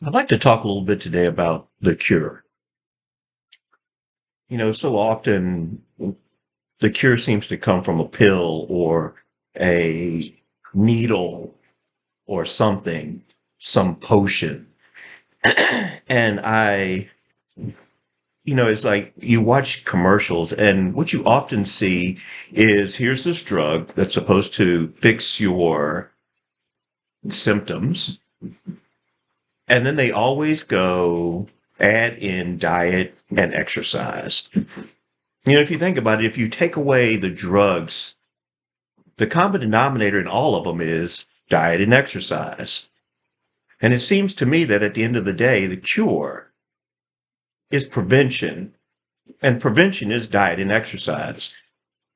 I'd like to talk a little bit today about the cure. So often the cure seems to come from a pill or a needle or something, some potion. And it's like you watch commercials, and what you often see is here's this drug that's supposed to fix your symptoms. And then they always go add in diet and exercise. If you think about it, if you take away the drugs, the common denominator in all of them is diet and exercise. And it seems to me that at the end of the day, the cure is prevention, and prevention is diet and exercise.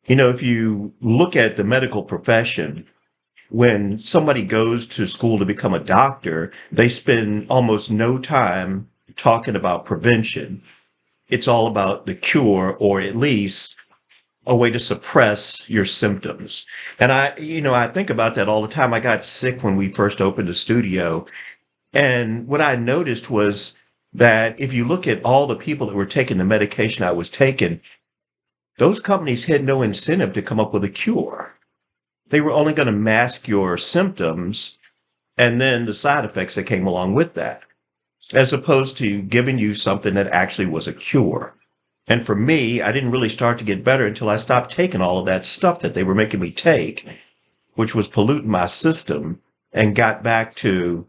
If you look at the medical profession, when somebody goes to school to become a doctor, they spend almost no time talking about prevention. It's all about the cure, or at least a way to suppress your symptoms. And I think about that all the time. I got sick when we first opened the studio. And what I noticed was that if you look at all the people that were taking the medication I was taking, those companies had no incentive to come up with a cure. They were only going to mask your symptoms and then the side effects that came along with that, as opposed to giving you something that actually was a cure. And for me, I didn't really start to get better until I stopped taking all of that stuff that they were making me take, which was polluting my system, and got back to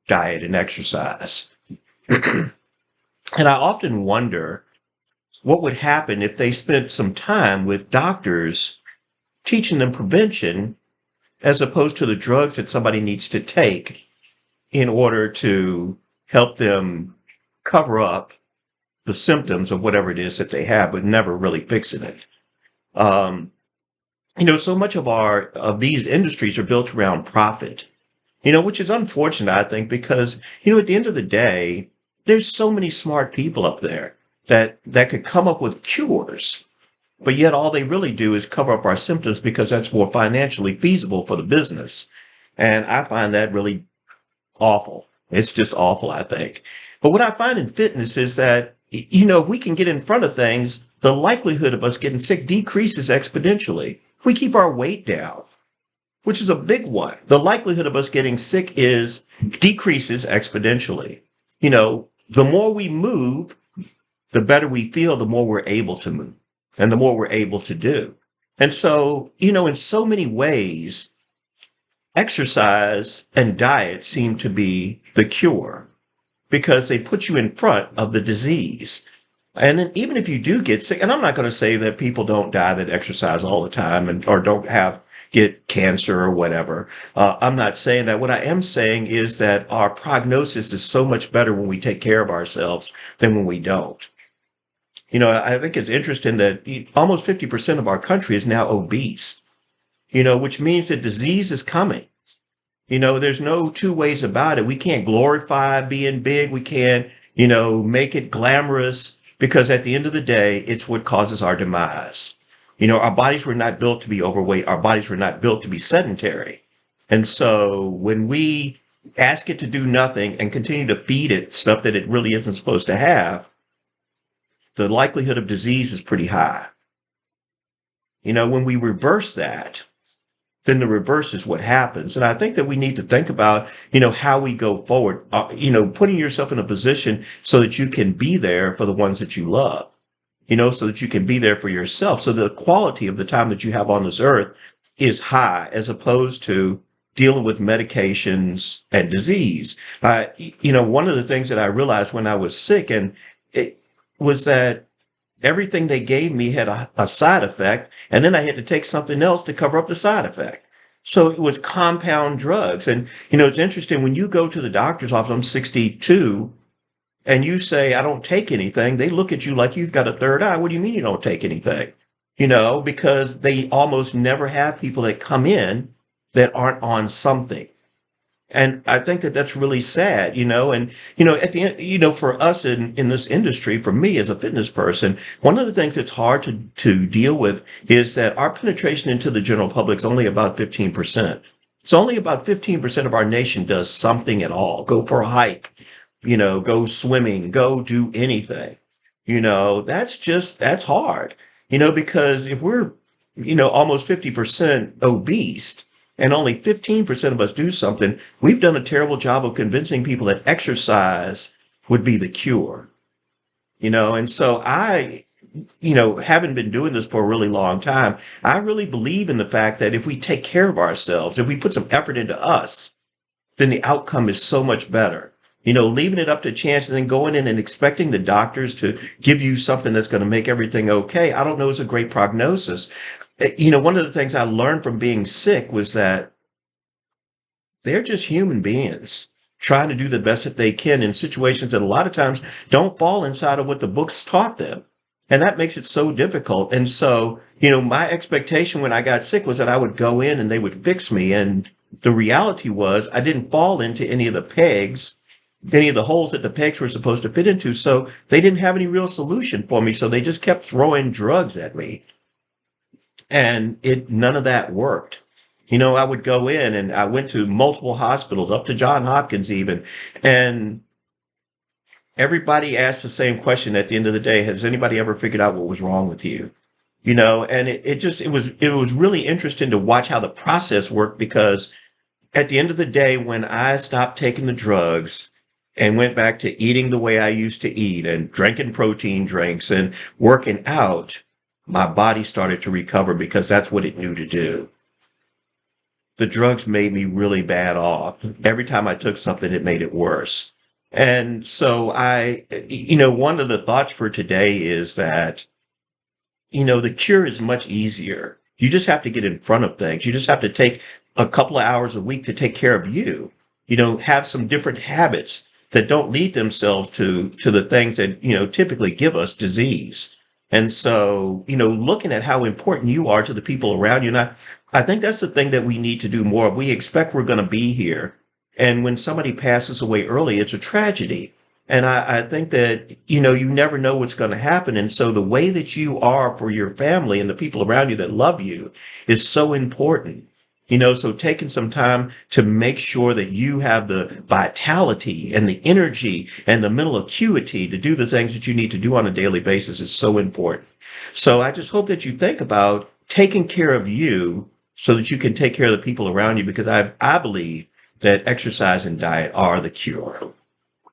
diet and exercise. And I often wonder what would happen if they spent some time with doctors teaching them prevention as opposed to the drugs that somebody needs to take in order to help them cover up the symptoms of whatever it is that they have, but never really fixing it. Um, so much of these industries are built around profit, which is unfortunate, I think, because, at the end of the day, there's so many smart people up there that could come up with cures, but yet all they really do is cover up our symptoms because that's more financially feasible for the business. And I find that really awful. It's just awful, I think. But what I find in fitness is that, if we can get in front of things, the likelihood of us getting sick decreases exponentially. If we keep our weight down, which is a big one, the likelihood of us getting sick decreases exponentially. The more we move, the better we feel, the more we're able to move and the more we're able to do. And so, in so many ways, exercise and diet seem to be the cure because they put you in front of the disease. And then even if you do get sick, and I'm not going to say that people don't die that exercise all the time or don't get cancer or whatever. I'm not saying that. What I am saying is that our prognosis is so much better when we take care of ourselves than when we don't. I think it's interesting that almost 50% of our country is now obese, which means that disease is coming. There's no two ways about it. We can't glorify being big. We can't, make it glamorous because at the end of the day, it's what causes our demise. Our bodies were not built to be overweight. Our bodies were not built to be sedentary. And so when we ask it to do nothing and continue to feed it stuff that it really isn't supposed to have, the likelihood of disease is pretty high. When we reverse that, then the reverse is what happens. And I think that we need to think about, how we go forward, putting yourself in a position so that you can be there for the ones that you love, so that you can be there for yourself. So the quality of the time that you have on this earth is high as opposed to dealing with medications and disease. One of the things that I realized when I was sick and it was that everything they gave me had a side effect, and then I had to take something else to cover up the side effect. So it was compound drugs. And, it's interesting when you go to the doctor's office, I'm 62, and you say, I don't take anything, they look at you like you've got a third eye. What do you mean you don't take anything? Because they almost never have people that come in that aren't on something. And I think that that's really sad, and, at the end, for us in this industry, for me as a fitness person, one of the things that's hard to deal with is that our penetration into the general public is only about 15%. It's only about 15% of our nation does something at all, go for a hike, go swimming, go do anything. That's hard, because if we're, almost 50% obese and only 15% of us do something, we've done a terrible job of convincing people that exercise would be the cure, and so having been doing this for a really long time, I really believe in the fact that if we take care of ourselves, if we put some effort into us, then the outcome is so much better. Leaving it up to chance and then going in and expecting the doctors to give you something that's going to make everything okay, I don't know is a great prognosis. One of the things I learned from being sick was that they're just human beings trying to do the best that they can in situations that a lot of times don't fall inside of what the books taught them. And that makes it so difficult. And so, my expectation when I got sick was that I would go in and they would fix me. And the reality was I didn't fall into any of the pegs, any of the holes that the pegs were supposed to fit into. So they didn't have any real solution for me. So they just kept throwing drugs at me. And none of that worked. I would go in and I went to multiple hospitals, up to John Hopkins even, and everybody asked the same question at the end of the day. Has anybody ever figured out what was wrong with you? And it was really interesting to watch how the process worked, because at the end of the day, when I stopped taking the drugs and went back to eating the way I used to eat and drinking protein drinks and working out, my body started to recover because that's what it knew to do. The drugs made me really bad off. Every time I took something, it made it worse. And so one of the thoughts for today is that, the cure is much easier. You just have to get in front of things. You just have to take a couple of hours a week to take care of you. Have some different habits that don't lead themselves to the things that, typically give us disease. And so, looking at how important you are to the people around you, and I think that's the thing that we need to do more of. We expect we're going to be here. And when somebody passes away early, it's a tragedy. And I think that, you never know what's going to happen. And so the way that you are for your family and the people around you that love you is so important. So taking some time to make sure that you have the vitality and the energy and the mental acuity to do the things that you need to do on a daily basis is so important. So I just hope that you think about taking care of you so that you can take care of the people around you, because I believe that exercise and diet are the cure.